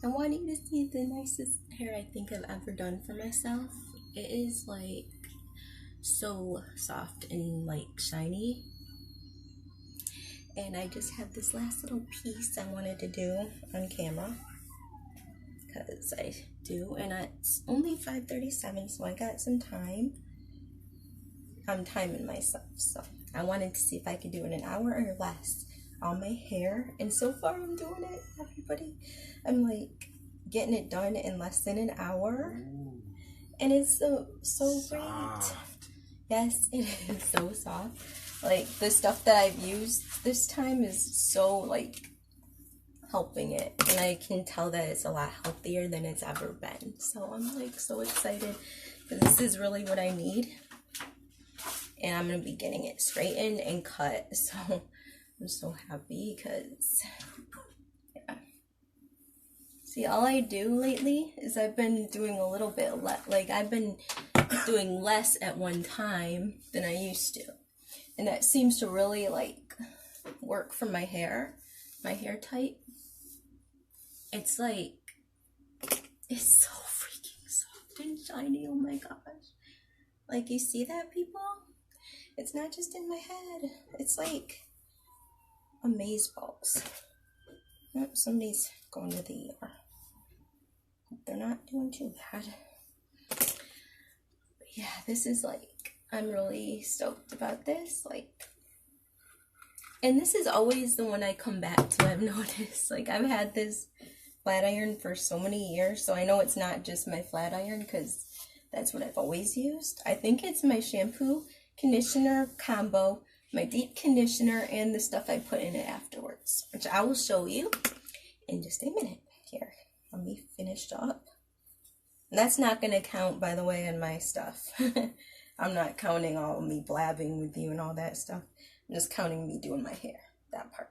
I want you to see the nicest hair I think I've ever done for myself. It is like so soft and like shiny. And I just have this last little piece I wanted to do on camera. Because I do. And it's only 5:37, so I got some time. I'm timing myself. So I wanted to see if I could do it an hour or less on my hair. And so far I'm doing it, everybody. I'm like getting it done in less than an hour. Ooh. And it's so great. Yes, it is so soft. Like the stuff that I've used this time is so like helping it, and I can tell that it's a lot healthier than it's ever been. So I'm like so excited because this is really what I need, and I'm gonna be getting it straightened and cut. So I'm so happy because yeah. See, all I do lately is I've been doing a little bit like I've been doing less at one time than I used to, and that seems to really like work for my hair type. It's like, it's so freaking soft and shiny, oh my gosh. Like, you see that, people? It's not just in my head. It's like amazeballs. Oh, somebody's going to the ER. They're not doing too bad. But yeah, this is like, I'm really stoked about this. Like, and this is always the one I come back to, I've noticed. Like, I've had this flat iron for so many years, so I know it's not just my flat iron because that's what I've always used. I think it's my shampoo conditioner combo, my deep conditioner, and the stuff I put in it afterwards, which I will show you in just a minute. Here, let me finish up. And that's not going to count, by the way, in my stuff. I'm not counting all of me blabbing with you and all that stuff. I'm just counting me doing my hair, that part.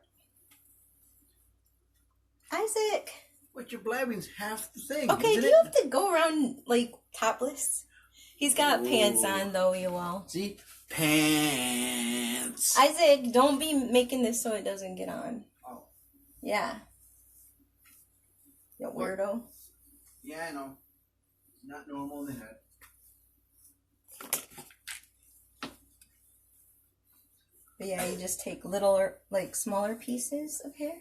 Isaac! What, your blabbing's half the thing, okay, do you have to go around, like, topless? He's got pants on, though, you all. See? Pants! Isaac, don't be making this so it doesn't get on. Oh. Yeah. You weirdo. Yeah, I know. It's not normal in the head. But yeah, you just take little, like, smaller pieces of hair,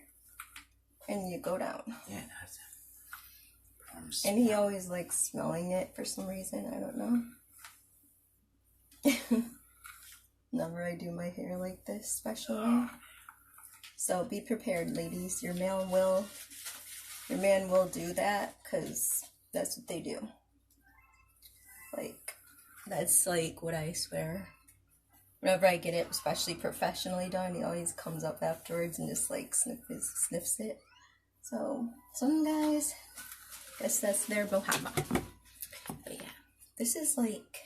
and you go down. Yeah, that's it. And he always likes smelling it for some reason. I don't know. Whenever I do my hair like this, especially. So be prepared, ladies. Your man will do that because that's what they do. Like, that's like what I swear. Whenever I get it, especially professionally done, he always comes up afterwards and just like sniffs it. So, some guys, guess that's their bohava. But yeah, this is like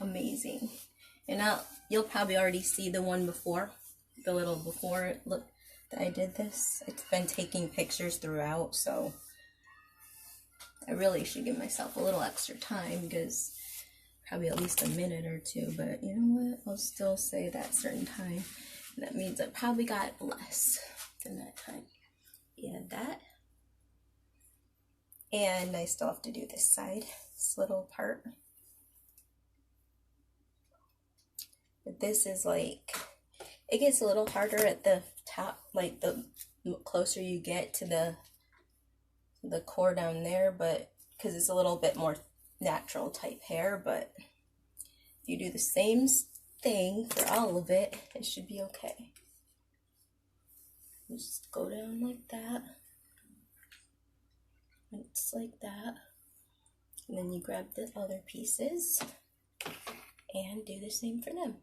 amazing. And you'll probably already see the one before, the little before look that I did this. It's been taking pictures throughout, so I really should give myself a little extra time because probably at least a minute or two, but you know what? I'll still say that certain time. And that means I probably got less than that time. Yeah, that. And I still have to do this side, this little part. But this is like, it gets a little harder at the top, like the closer you get to the core down there, but because it's a little bit more natural type hair. But if you do the same thing for all of it, it should be okay. Just go down like that. And it's like that. And then you grab the other pieces and do the same for them.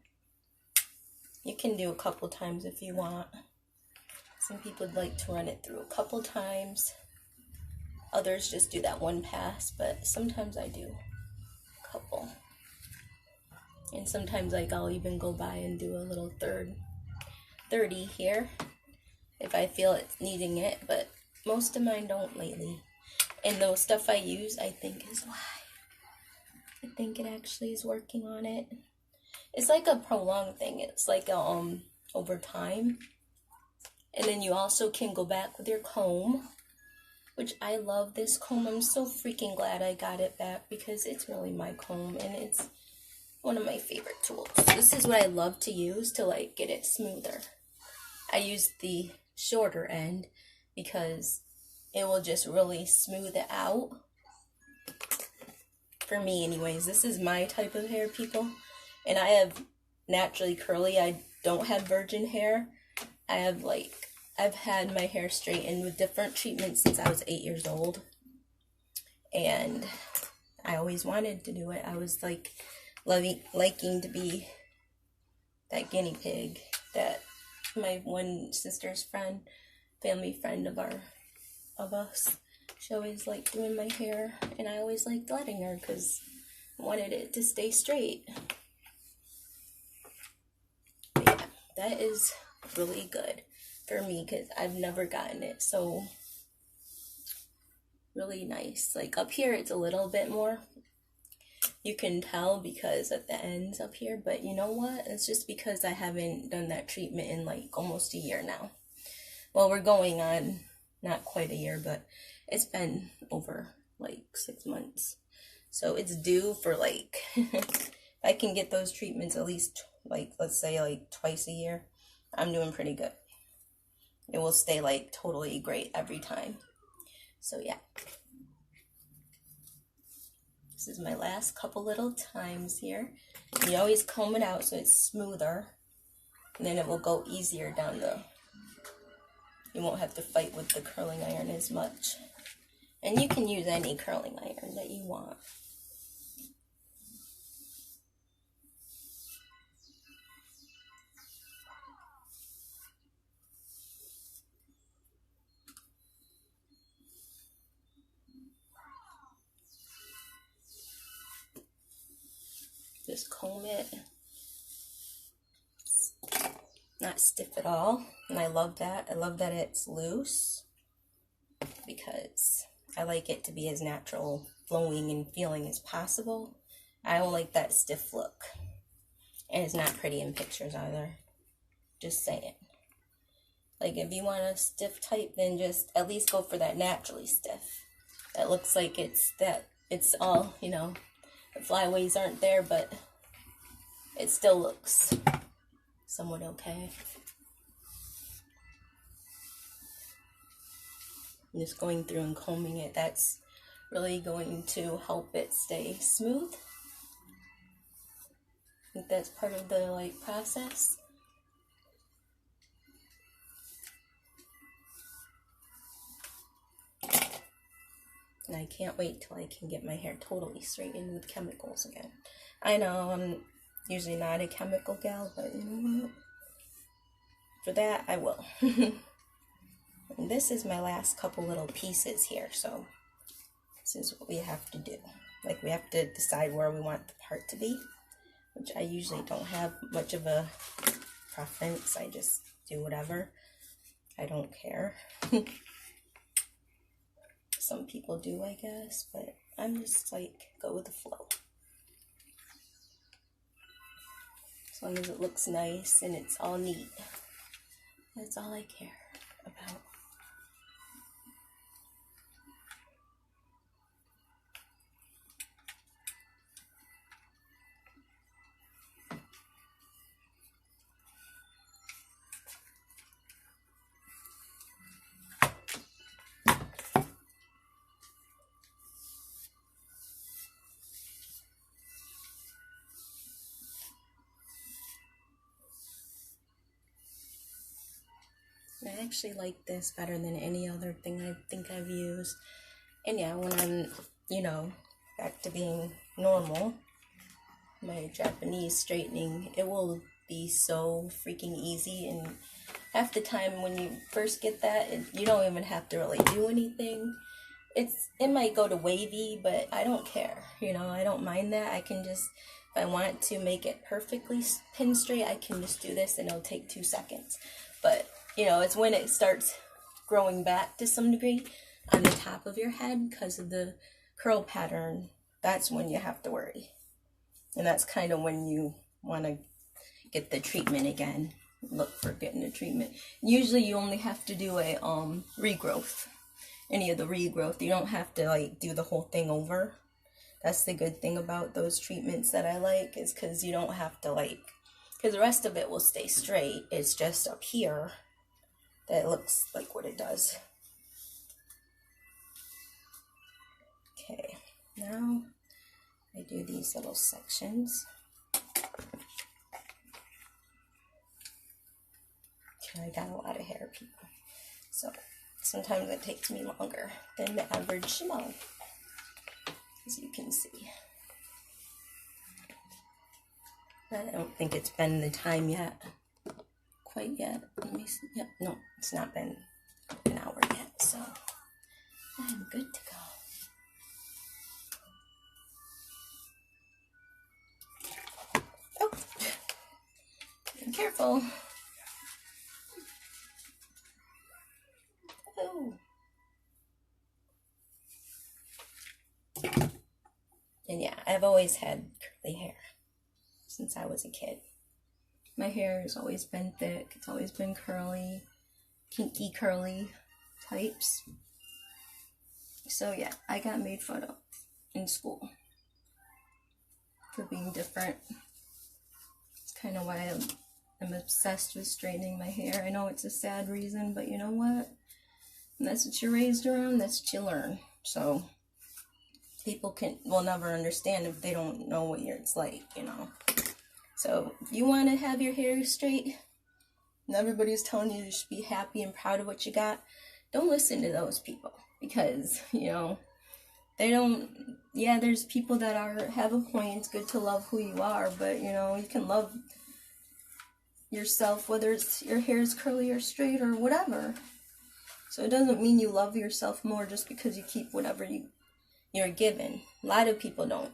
You can do a couple times if you want. Some people would like to run it through a couple times. Others just do that one pass, but sometimes I do a couple. And sometimes like I'll even go by and do a little 30 here if I feel it's needing it, but most of mine don't lately. And the stuff I use, I think is why. I think it actually is working on it. It's like a prolonged thing. It's like over time. And then you also can go back with your comb which I love this comb. I'm so freaking glad I got it back because it's really my comb and it's one of my favorite tools. This is what I love to use to like get it smoother. I use the shorter end because it will just really smooth it out. For me anyways, this is my type of hair, people. And I have naturally curly. I don't have virgin hair. I've had my hair straightened with different treatments since I was 8 years old. And I always wanted to do it. I was like liking to be that guinea pig that my one sister's friend, family friend of us, she always liked doing my hair, and I always liked letting her because I wanted it to stay straight. But yeah, that is really good for me because I've never gotten it so really nice. Like up here it's a little bit more, you can tell because at the ends up here, but you know what, it's just because I haven't done that treatment in like almost a year now. Well, we're going on not quite a year, but it's been over like 6 months, so it's due for like if I can get those treatments at least like, let's say like twice a year, I'm doing pretty good. It will stay like totally great every time. So yeah, this is my last couple little times here. You always comb it out so it's smoother, and then it will go easier down you won't have to fight with the curling iron as much. And you can use any curling iron that you want. Just comb it. It's not stiff at all, and I love that. I love that it's loose because I like it to be as natural, flowing, and feeling as possible. I don't like that stiff look, and it's not pretty in pictures either. Just saying. Like if you want a stiff type, then just at least go for that naturally stiff. That looks like it's all, you know, the flyaways aren't there, but it still looks somewhat okay. I'm just going through and combing it. That's really going to help it stay smooth. I think that's part of the like process. And I can't wait till I can get my hair totally straightened with chemicals again. I know I'm usually not a chemical gal, but you know what? For that, I will. And this is my last couple little pieces here, so this is what we have to do. Like we have to decide where we want the part to be, which I usually don't have much of a preference. I just do whatever. I don't care. Some people do, I guess, but I'm just like, go with the flow. As long as it looks nice and it's all neat. That's all I care about. I actually like this better than any other thing I think I've used. And yeah, when I'm, you know, back to being normal, my Japanese straightening, it will be so freaking easy. And half the time when you first get that, you don't even have to really do anything. It might go to wavy, but I don't care. You know, I don't mind that. I can just, if I want to make it perfectly pin straight, I can just do this and it'll take 2 seconds. But you know, it's when it starts growing back to some degree on the top of your head because of the curl pattern, that's when you have to worry. And that's kind of when you want to get the treatment again. Look for getting the treatment. Usually you only have to do a regrowth. any of the regrowth. You don't have to like do the whole thing over. That's the good thing about those treatments that I like, is because you don't have to like, because the rest of it will stay straight. It's just up here that it looks like what it does. Okay, now I do these little sections. Okay, I got a lot of hair, people. So sometimes it takes me longer than the average mug, as you can see. I don't think it's been the time yet. Quite yet. Let me see. Yep, no, it's not been an hour yet, so I'm good to go. Oh, be careful. Oh. And yeah, I've always had curly hair since I was a kid. My hair has always been thick. It's always been curly, kinky curly types. So yeah, I got made fun of in school for being different. It's kind of why I'm obsessed with straightening my hair. I know it's a sad reason, but you know what? And that's what you're raised around, that's what you learn. So people will never understand if they don't know what it's like, you know. So if you want to have your hair straight and everybody's telling you should be happy and proud of what you got, don't listen to those people, because, you know, they don't. Yeah, there's people that have a point. It's good to love who you are, but you know, you can love yourself whether it's your hair is curly or straight or whatever. So it doesn't mean you love yourself more just because you keep whatever you're given. A lot of people don't.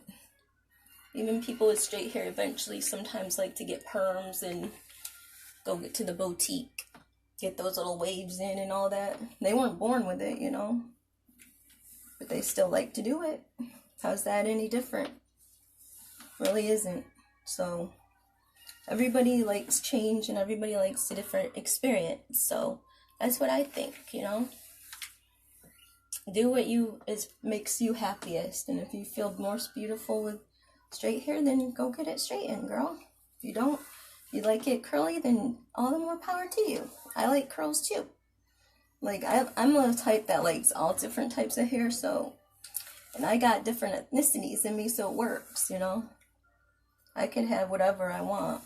Even people with straight hair eventually sometimes like to get perms and go get to the boutique, get those little waves in and all that. They weren't born with it, you know, but they still like to do it. How's that any different? Really isn't. So everybody likes change and everybody likes a different experience. So that's what I think, you know. Do what makes you happiest, and if you feel more beautiful with straight hair, then go get it straightened, girl. If you don't, if you like it curly, then all the more power to you. I like curls too. Like I'm a type that likes all different types of hair, so, and I got different ethnicities in me, so it works, you know. I can have whatever I want.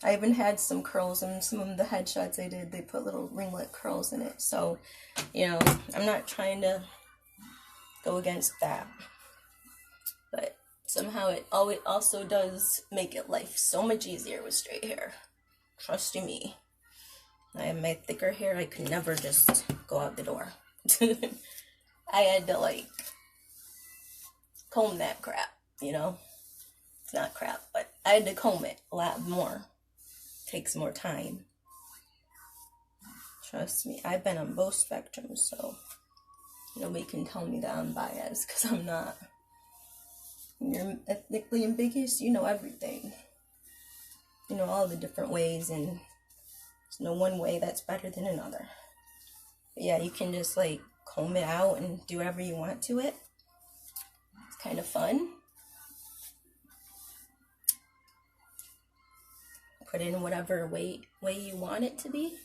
I even had some curls in some of the headshots I did. They put little ringlet curls in it. So, you know, I'm not trying to go against that. But somehow it also does make life so much easier with straight hair. Trust you me. I have my thicker hair. I could never just go out the door. I had to, like, comb that crap, you know? It's not crap, but I had to comb it a lot more. Takes more time. Trust me, I've been on both spectrums, so nobody can tell me that I'm biased, because I'm not. When you're ethnically ambiguous, you know everything. You know all the different ways, and there's no one way that's better than another. But yeah, you can just like comb it out and do whatever you want to it. It's kind of fun. Put in whatever way you want it to be.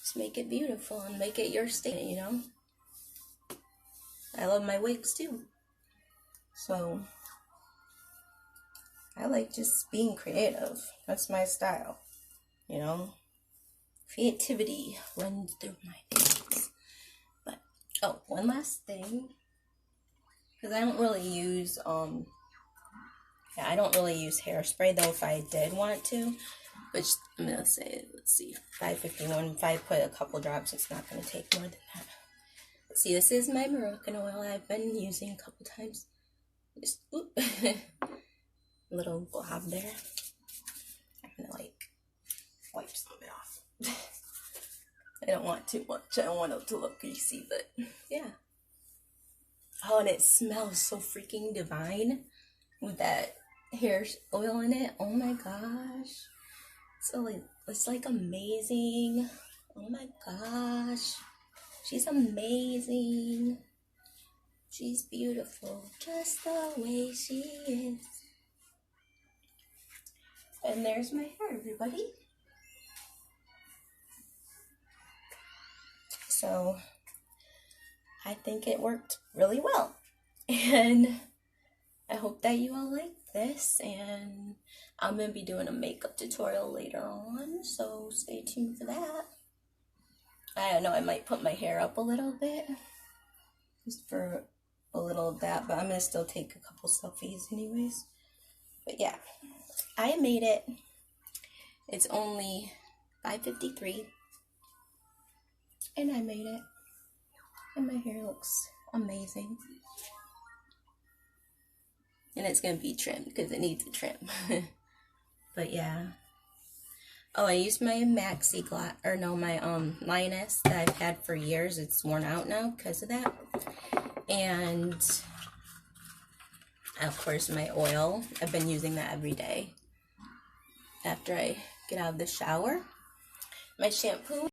Just make it beautiful and make it your statement, you know? I love my wigs too. So, I like just being creative. That's my style, you know? Creativity runs through my veins. But, oh, one last thing. Because I don't really use, I don't really use hairspray, though, if I did want to. Which, I'm going to say, let's see, 551. If I put a couple drops, it's not going to take more than that. But see, this is my Moroccan oil I've been using a couple times. Just, oop. Little blob there. I'm going to, like, wipe some of it off. I don't want too much. I don't want it to look greasy, but, yeah. Oh, and it smells so freaking divine with that hair oil in it. Oh my gosh. So it's like amazing. Oh my gosh. She's amazing. She's beautiful just the way she is. And there's my hair, everybody. So I think it worked really well. And I hope that you all like this. And I'm going to be doing a makeup tutorial later on. So stay tuned for that. I don't know, I might put my hair up a little bit. Just for a little of that. But I'm going to still take a couple selfies anyways. But yeah, I made it. It's only 5:53. And I made it. And my hair looks amazing. And it's going to be trimmed because it needs a trim. But yeah. Oh, I used my Maxi Gloss, or no, my Lioness that I've had for years. It's worn out now because of that. And of course my oil. I've been using that every day after I get out of the shower. My shampoo